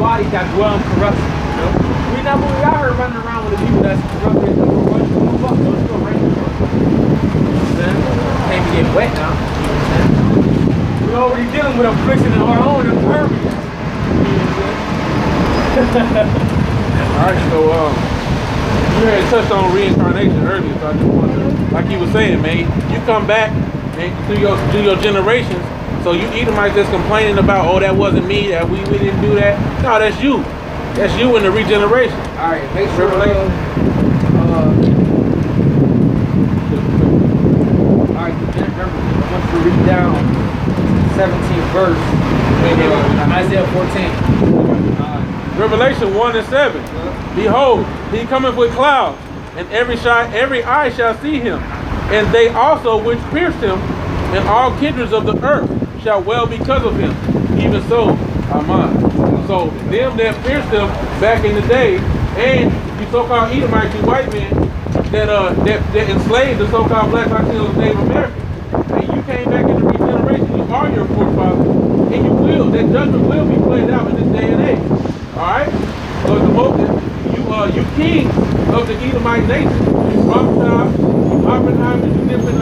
bodies that dwell in corruption. You know? We not when we out here running around with the people that's corrupted. Don't you go rain. Can't be getting wet now. We're already dealing with affliction in our own infirmity. Alright, so you had touched on reincarnation earlier, so I just wondered, like you were saying, man, you come back and through your generations, so you Edomites just complaining about, oh, that wasn't me, that we didn't do that. No, that's you. That's you in the regeneration. Alright, make sure Alright, remember, I want you to read down 17th verse, Isaiah 14. Revelation 1 and 7. Behold, he cometh with clouds, and every eye shall see him, and they also which pierced him, and all kindreds of the earth shall well because of him. Even so, Amen. So them that pierced him back in the day, and you so-called Edomites, you white men, that enslaved the so-called black Latinos, Native Americans, and you came back in the regeneration, you are your forefathers, and you will, that judgment will be played out in this day and age. Alright? So at the moment, you kings of the Edomite nation, you Rothschild, you Oppenheimer, you different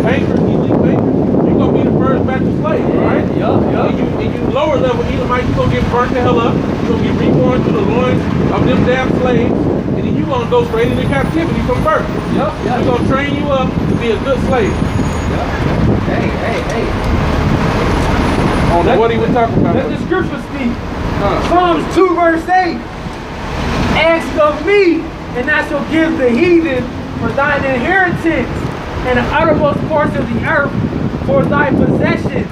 bankers, elite bankers, you're going to be the first batch of slaves, alright? And you lower level Edomites, you're going to get burnt the hell up, you're going to get reborn to the loins of them damn slaves, and then you're going to go straight into captivity from birth. We're going to train you up to be a good slave. Hey. Oh, now what are we talking about? Let the scripture speak. Psalms 2 verse 8. Ask of me, and I shall give the heathen for thine inheritance, and the uttermost parts of the earth for thy possession.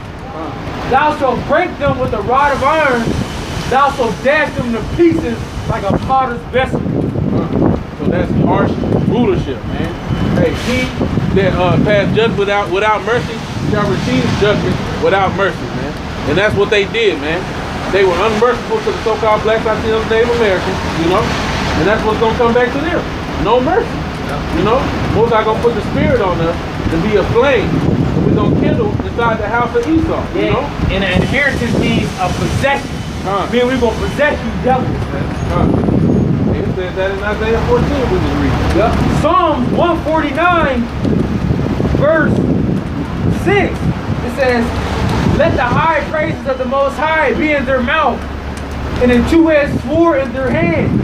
Thou shalt break them with a rod of iron, thou shalt dash them to pieces like a potter's vessel. So that's harsh rulership, man. Hey, he that passed judgment without mercy shall receive judgment without mercy, man. And that's what they did, man. They were unmerciful to the so-called black Latinos, Native Americans, you know, and that's what's gonna come back to them. No mercy, you know. Most are gonna put the spirit on us to be a flame. We're gonna kindle inside the house of Esau, you know. And an inheritance means a possession. Meaning we're gonna possess you devils, man. It says that in Isaiah 14, we just read. Psalms 149, verse 6. It says, let the high praises of the Most High be in their mouth, and a two-edged sword in their hand,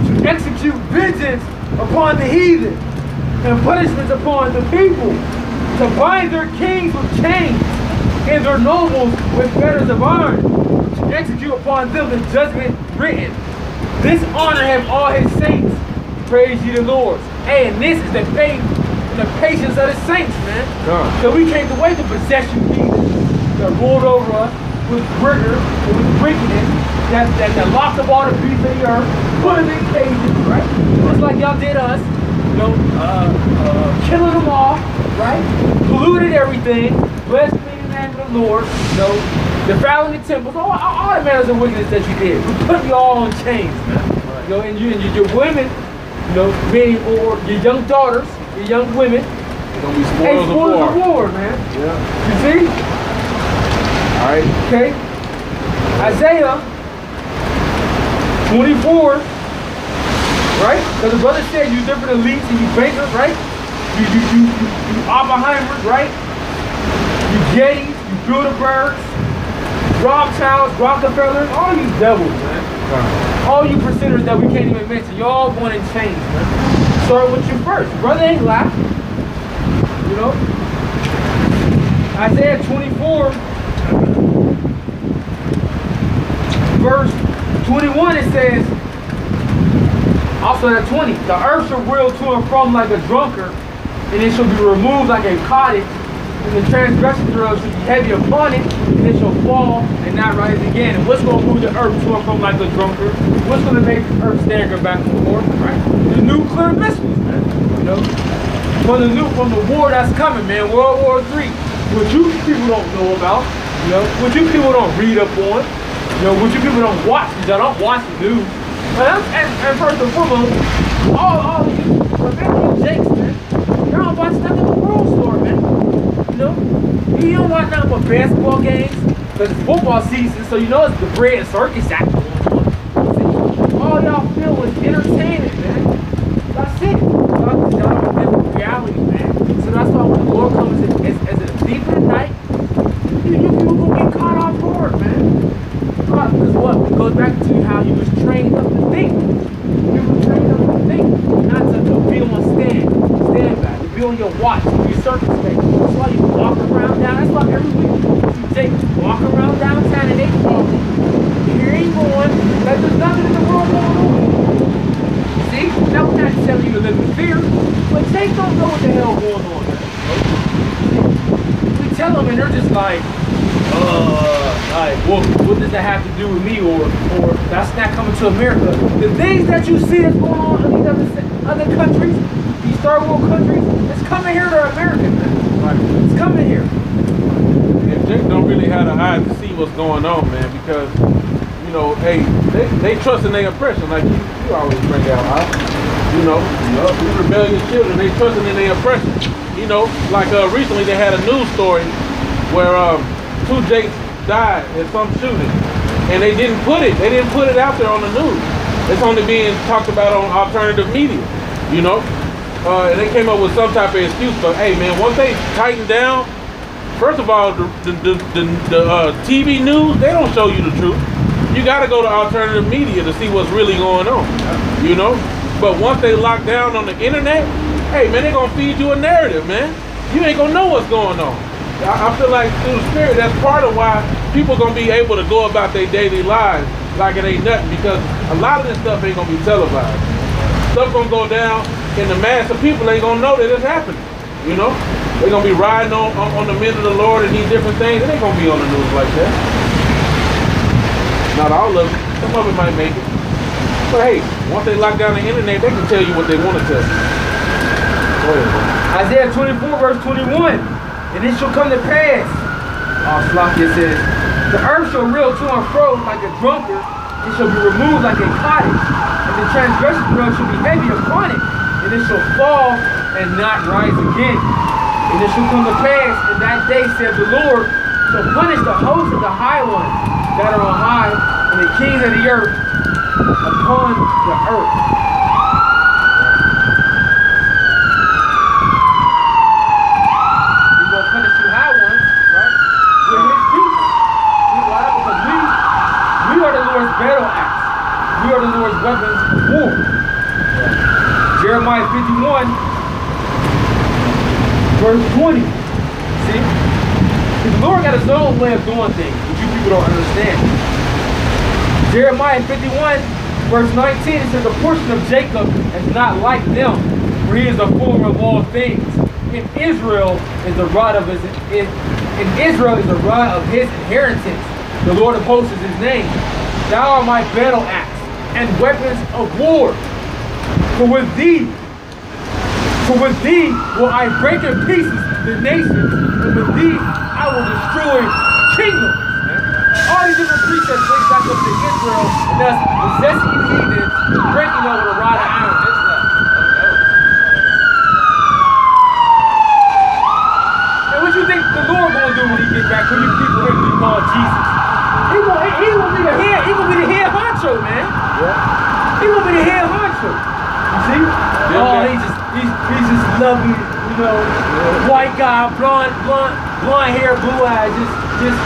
to execute vengeance upon the heathen, and punishments upon the people, to bind their kings with chains, and their nobles with fetters of iron, to execute upon them the judgment written. This honor have all his saints. Praise ye the Lord. Hey, and this is the faith and the patience of the saints, man. So we came away to possess you heathens that ruled over us with rigor and with wickedness, that locked up all the beasts of the earth, put them in cages, right? Just like y'all did us, you know, killing them off, right? Polluted everything, blaspheming the name of the Lord, you know, defiling the temples, all the manners of wickedness that you did. We put you all on chains, man. You know, and your women, you know, or your young daughters, your young women, they're gonna be spoiled of war, man. Yeah. You see? Alright. Okay. Isaiah 24, right? Because the brother said you different elites and you bankers, right? You Oppenheimers, right? You Yetis, you Bilderbergs, Rothschilds, Rockefellers, all you devils, man. All you percenters that we can't even mention, y'all going in chains, man. Start with you first. Brother ain't laughing. You know? Isaiah 24, verse 21, it says, also at 20, the earth shall reel to and from like a drunkard, and it shall be removed like a cottage, and the transgression thereof shall be heavy upon it, and it shall fall and not rise again. And what's going to move the earth to and from like a drunkard? What's going to make the earth stagger back and forth, right? The nuclear missiles, man. You know? From the war that's coming, man, World War III. What you people don't know about, you know, what you people don't read up on, you know, what you people don't watch, because y'all don't watch the news. And first and foremost, all of you, remember Jakes, man, y'all don't watch nothing but World Star, man. You know, you don't watch nothing but basketball games, because it's football season, so you know it's the bread and circus act going on. y'all feel is entertaining, man. That's it. Y'all don't live with reality, man. So that's why when the Lord comes as a thief in the night, you gonna get caught off guard, man. Because what? It goes back to how you was trained up to think. You were trained up to think, not to be on stand back, to be on your watch, to be circumspect. That's why you walk around down. That's why every week you take walk around downtown and they call it. Here ain't going. Like there's nothing in the world going on. See? Now we're not telling you to live in fear, but they don't know what the hell going on, man. We tell them and they're just like, what does that have to do with me, or that's not coming to America. The things that you see that's going on in these other countries, these third world countries, it's coming here to America, man. Right. It's coming here. And Jake don't really have the eyes to see what's going on, man, because you know, hey, they trust in their oppression, like you always bring out, huh? You know, rebellious children, they trusting in their oppression. You know, like recently they had a news story where 2 Jakes died in some shooting, and they didn't put it out there on the news. It's only being talked about on alternative media, you know. And they came up with some type of excuse, but hey, man, once they tighten down, first of all, the TV news, they don't show you the truth. You got to go to alternative media to see what's really going on, you know. But once they lock down on the internet, hey, man, they're going to feed you a narrative, man. You ain't going to know what's going on. I feel like through the Spirit, that's part of why people going to be able to go about their daily lives like it ain't nothing, because a lot of this stuff ain't going to be televised. Stuff going to go down, and the mass of people ain't going to know that it's happening, you know? They're going to be riding on the men of the Lord and these different things. It ain't going to be on the news like that. Not all of it. Some of it might make it. But hey, once they lock down the internet, they can tell you what they want to tell you. Go ahead. Isaiah 24, verse 21. And it shall come to pass, Slakia says, the earth shall reel to and fro like a drunkard, it shall be removed like a cottage, and the transgression thereof shall be heavy upon it, and it shall fall and not rise again. And it shall come to pass in that day, said the Lord, shall punish the hosts of the high ones that are on high, and the kings of the earth upon the earth. Battle axe. We are the Lord's weapons of war. Yeah. Jeremiah 51, verse 20. See? The Lord got his own way of doing things, which you people don't understand. Jeremiah 51, verse 19, it says, the portion of Jacob is not like them, for he is the former of all things. And Israel is the rod of his inheritance. The Lord of hosts is his name. Thou art my battle axe and weapons of war. For with thee will I break in pieces the nations, and with thee I will destroy kingdoms. All these different precepts link back up to Israel, and thus possessing you heathens, breaking over the rod of iron. And what you think the Lord gonna do when he gets back? When you people him to call Jesus? He gonna be the head honcho, man. Yeah. He gonna be the head honcho. You see? Yeah, oh, he's just lovely, you know, white guy, blonde hair, blue eyes, just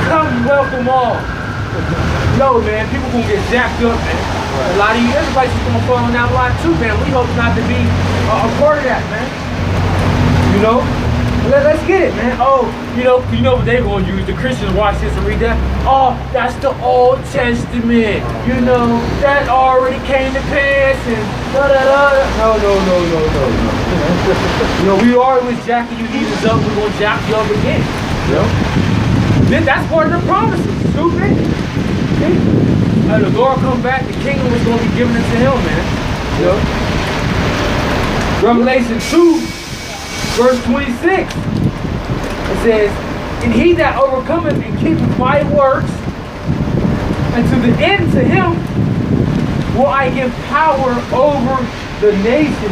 come welcome all. No, man, people gonna get jacked up, man. Right. A lot of you, everybody's just gonna fall in that line too, man. We hope not to be a part of that, man. You know? Let's get it, man. Oh, you know what they're going to use. The Christians watch this and read that. Oh, that's the Old Testament. You know, that already came to pass and da-da-da. No. You know, we always jacking you heathens up. We're going to jack you up again. You know? Then that's part of the promises. Stupid. See? The Lord come back, the kingdom is going to be given unto him, man. You know? Revelation 2. Verse 26, it says, and he that overcometh and keepeth my works, and to the end to him will I give power over the nations.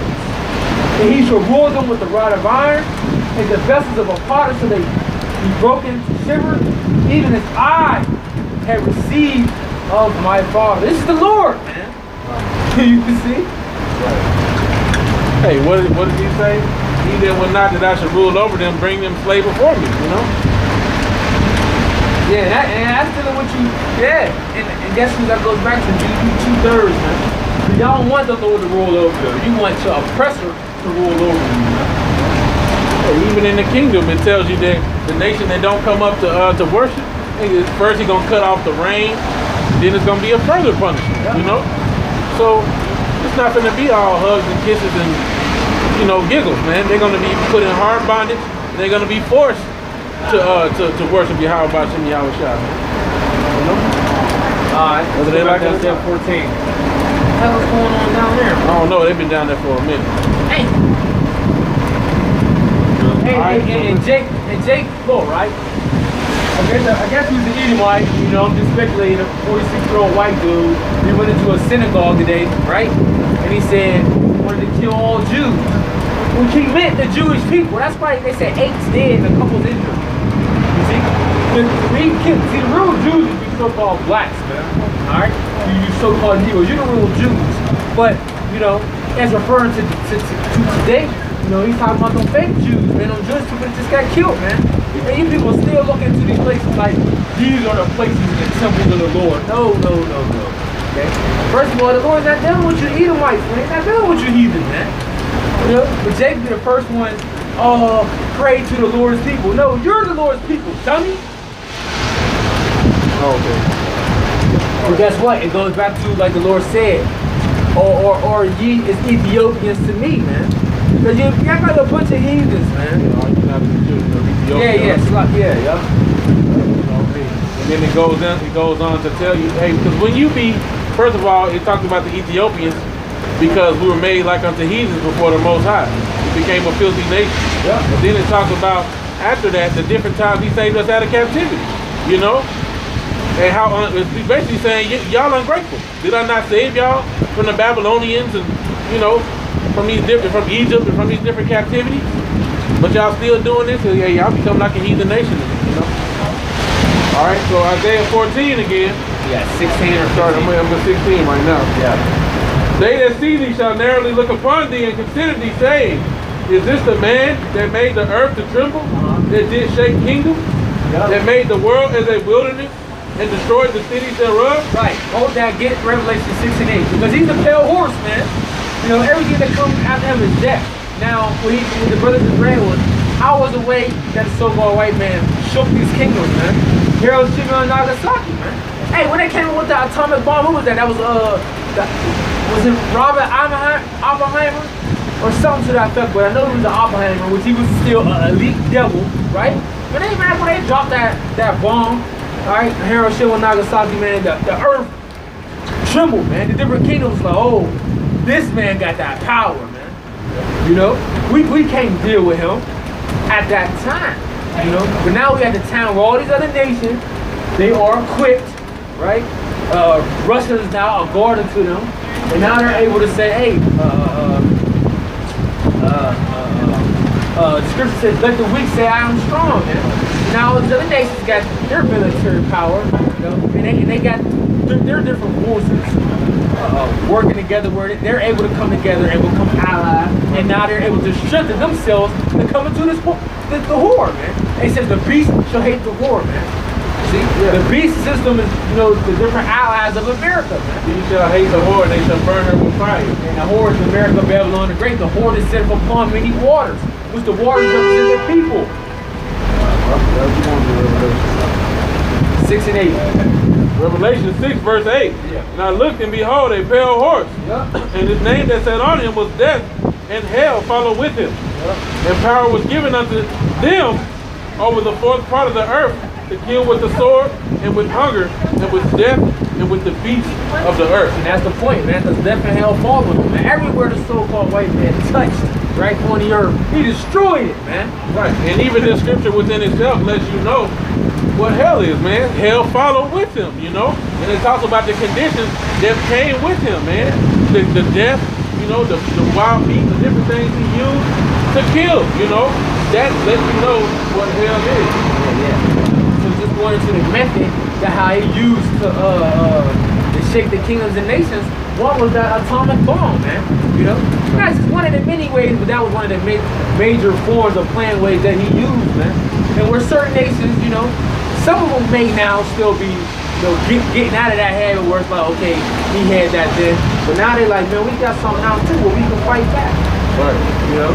And he shall rule them with the rod of iron, and the vessels of a potter shall they be broken to shivers, even as I have received of my Father. This is the Lord, man. You can see? Hey, what did he say? He that will not that I should rule over them, bring them slave before me, you know? Yeah, that's still what you, yeah. And guess who that goes back to? You 2/3, man. Y'all don't want the Lord to rule over you. You want your oppressor to rule over you, man. Hey, even in the kingdom, it tells you that the nation that don't come up to worship, first he's gonna cut off the rain, then it's gonna be a further punishment, you know? So it's not gonna be all hugs and kisses and, you know, giggles, man. They're gonna be put in hard bondage. They're gonna be forced to worship Yahweh Bashim Yahweh Shah, man. You know? Alright, whether they like it. 14. What the hell is going on down there? I don't know. They've been down there for a minute. Hey. And Jake, look, right? I guess he was an Edomite, you know, I'm just speculating, a 46-year-old white dude. He went into a synagogue today, right? And he said he wanted to kill all Jews. Which he meant the Jewish people. That's why they said 8's dead and a couple's injured. You see? See, the real Jews is you so-called blacks, man. Alright? You so-called Negroes. You're the real Jews. But, you know, as referring to today, you know, he's talking about them fake Jews, man. Them Jewish people that just got killed, man. And you people still look into these places like these are the places in the temples of the Lord. No. Okay? First of all, the Lord's not dealing with you Edomites, man. He's not dealing with you heathens, man. You know? But Jacob be the first one, pray to the Lord's people. No, you're the Lord's people, dummy. Okay. But guess what? It goes back to like the Lord said, or ye is Ethiopians to me, man. Because you got a bunch of heathens, man. Yeah. And then it goes on to tell you, hey, because when you be, first of all, it talks about the Ethiopians because we were made like unto heathens before the Most High. We became a filthy nation. Yeah. And then it talks about, after that, the different times he saved us out of captivity, you know? And how, it's basically saying, y'all ungrateful. Did I not save y'all from the Babylonians and, you know, from Egypt and from these different captivities? But y'all still doing this? So yeah, y'all become like a heathen nation, you know? All right, so Isaiah 14 again. Yeah, 16 or 13. I'm at 16 right now. Yeah. They that see thee shall narrowly look upon thee and consider thee, saying, is this the man that made the earth to tremble, that did shake kingdoms, that made the world as a wilderness, and destroyed the cities thereof? Right. Hold that. Get Revelation 6 and 8. Because he's a pale horse, man. You know, everything that comes after him is death. Now, when the brothers in red was, how was the way that the so-called white man shook these kingdoms, man? Hiroshima and Nagasaki, man. Hey, when they came with the atomic bomb, who was that? That was was it Robert Oppenheimer? Or something to that effect, but I know it was the Oppenheimer, which he was still an elite devil, right? But they, man, when they dropped that bomb, alright, Hiroshima and Nagasaki, man, the earth trembled, man. The different kingdoms like, oh, this man got that power, man. You know? We can't deal with him at that time. You know? But now we at the time where all these other nations, they are equipped, right? Russia is now a guard to them. And now they're able to say, hey, the scripture says, let the weak say I am strong, man. Now the other nations got their military power, you know, and they got their different forces working together where they're able to come together and become allies, and now they're able to strengthen themselves to come into the whore, man. They says the beast shall hate the whore, man. See, the beast system is, you know, the different allies of America, man. He shall hate the whore, they shall burn her with fire. And the whore is America, Babylon the Great. The whore is set upon many waters, which the waters represent the people. 6 and 8. Revelation 6 verse 8. Yeah. And I looked and behold a pale horse. Yeah. And his name that sat on him was Death, and hell followed with him. Yeah. And power was given unto them over the fourth part of the earth to kill with the sword, and with hunger, and with death, and with the beasts of the earth. And that's the point, man, because death and hell fall with him, man. Everywhere the so-called white man touched, right, on the earth, he destroyed it, man. Right. And even the scripture within itself lets you know what hell is, man. Hell followed with him, you know? And it talks about the conditions that came with him, man. The death, you know, the wild beasts, the different things he used to kill, you know? That lets you know what hell is. Yeah. So just going into the method that how he used to shake the kingdoms and nations, one was that atomic bomb, man. You know, that's just one of the many ways, but that was one of the major forms of plan ways that he used, man. And where certain nations, you know, some of them may now still be, you know, getting out of that habit where it's like, okay, he had that then, but now they're like, man, we got something now too where we can fight back. Right. You know.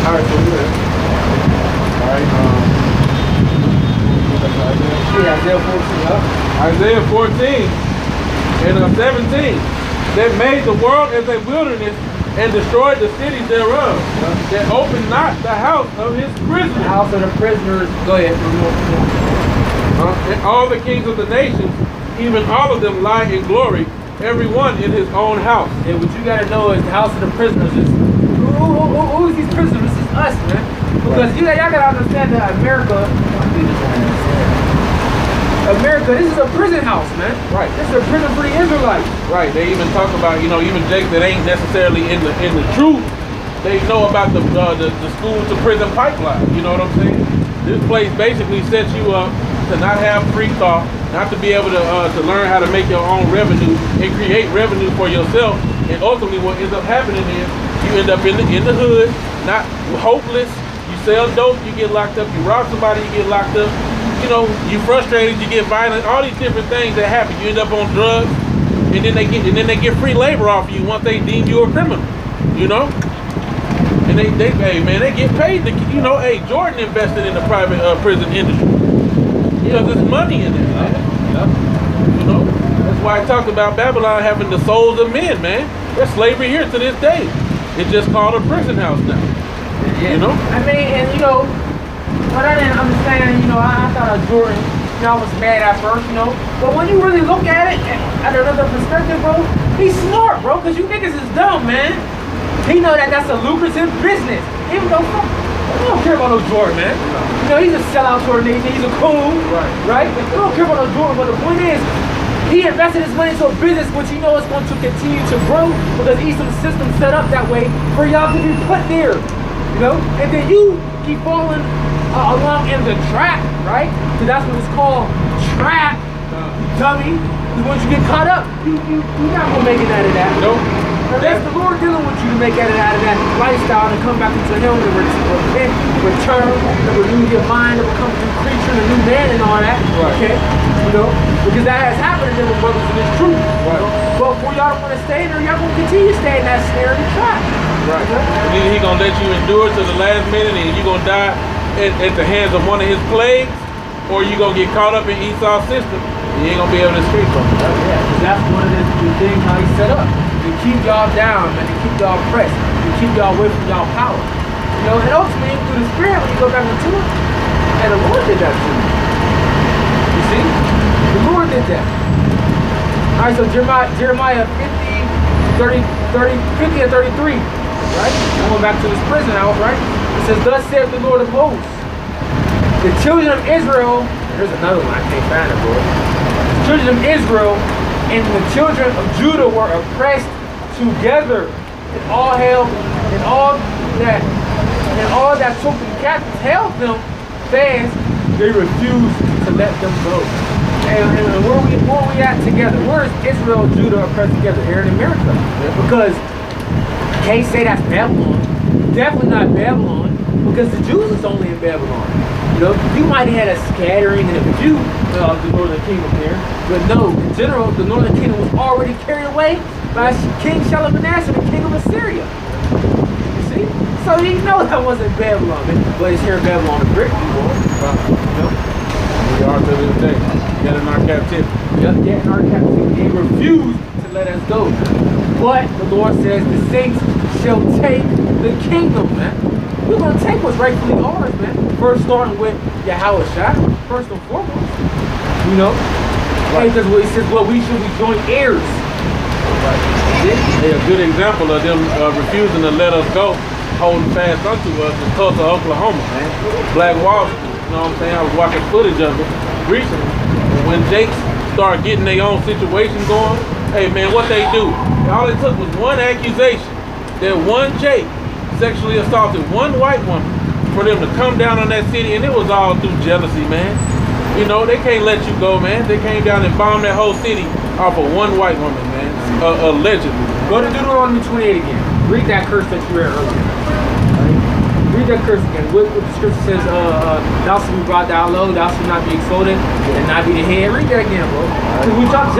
All right, so good. All right. Yeah, Isaiah 14, huh? Isaiah 14 and 17. That made the world as a wilderness and destroyed the cities thereof. That opened not the house of his prisoners. The house of the prisoners. Go ahead. And all the kings of the nations, even all of them lie in glory, every one in his own house. And what you gotta know is the house of the prisoners is who is these prisoners? This is us, man. Because y'all gotta understand that America, this is a prison house, man. Right. This is a prison for the Israelites. Right. They even talk about, you know, even Jake that ain't necessarily in the truth. They know about the school to prison pipeline. You know what I'm saying? This place basically sets you up to not have free thought, not to be able to learn how to make your own revenue and create revenue for yourself. And ultimately, what ends up happening is you end up in the hood, not hopeless. You sell dope, you get locked up. You rob somebody, you get locked up. You know, you frustrated, you get violent. All these different things that happen. You end up on drugs, and then they get free labor off of you once they deem you a criminal. You know. And they hey man, they get paid to, you know, hey, Jordan invested in the private prison industry. Because there's money in it, man. You know? That's why I talked about Babylon having the souls of men, man. There's slavery here to this day. It's just called a prison house now. Yeah. You know? I mean, and you know, what I didn't understand, you know, I thought Jordan, you know, I was mad at first, you know. But when you really look at it at another perspective, bro, he's smart, bro, because you niggas is dumb, man. He know that that's a lucrative business. Even though, I don't care about no Jordan, man. You know, he's a sellout to our nation. He's a coon, right? I don't care about no Jordan, but the point is, he invested his money into a business which he knows is going to continue to grow because he's some system set up that way for y'all to be put there, you know? And then you keep falling along in the trap, right? So that's what it's called, trap, dummy. Because once you get caught up, you're not going to make it out of that. Nope. That's the Lord dealing with you to make it out of that lifestyle and come back into Him and repent, return, and renew your mind and become a new creature and a new man and all that. Right. Okay? You know? Because that has happened to the brothers and it's true. Right. But for y'all to want to stay there, y'all gonna continue to stay in that snare and trap. Right. And then he gonna let you endure to the last minute and you gonna die at the hands of one of his plagues, or you gonna get caught up in Esau's system. You ain't gonna be able to escape from it. Yeah, that's one of the things how he set up. To keep y'all down, man, to keep y'all oppressed, to keep y'all away from y'all power. You know, and ultimately through the spirit when you go back into it, and the Lord did that to you. You see? The Lord did that. Alright, so Jeremiah 50 and 33, right? Going back to this prison house, right? It says, thus saith the Lord of hosts, the children of Israel, there's another one, I can't find it, bro. The children of Israel and the children of Judah were oppressed together, and all that took them captives held them fast. They refused to let them go. And where we at together? Where is Israel and Judah oppressed together? Here in America. Because you can't say that's Babylon. Definitely not Babylon, because the Jews is only in Babylon. You know, you might have had a scattering in a few of the northern kingdom there, but no, in general, the northern kingdom was already carried away by King Shalmaneser, the king of Assyria. You see? So you know that wasn't Babylon, but it's here in Babylon, the brick people. You know? We are to this day, yet in our captivity. Yet in our captivity. He refused to let us go. But the Lord says the saints shall take the kingdom, man. We're going to take what's rightfully ours, man. First starting with Yahweh Shai, first and foremost. You know? Right. Because he says, well, we should be joint heirs. Right. Yeah, a good example of them refusing to let us go, holding fast unto us in Tulsa, Oklahoma, man. Black Wall Street, you know what I'm saying? I was watching footage of it recently. And when Jakes started getting their own situation going, hey, man, what they do? All it took was one accusation that one Jake sexually assaulted one white woman for them to come down on that city, and it was all through jealousy, man. You know, they can't let you go, man. They came down and bombed that whole city off of one white woman, man. Allegedly. Go to Deuteronomy 28 again. Read that curse that you read earlier. Right? Read that curse again. What the scripture says, thou shalt be brought down low, thou shalt not be exalted, and not be the head. Read that again, bro. We talked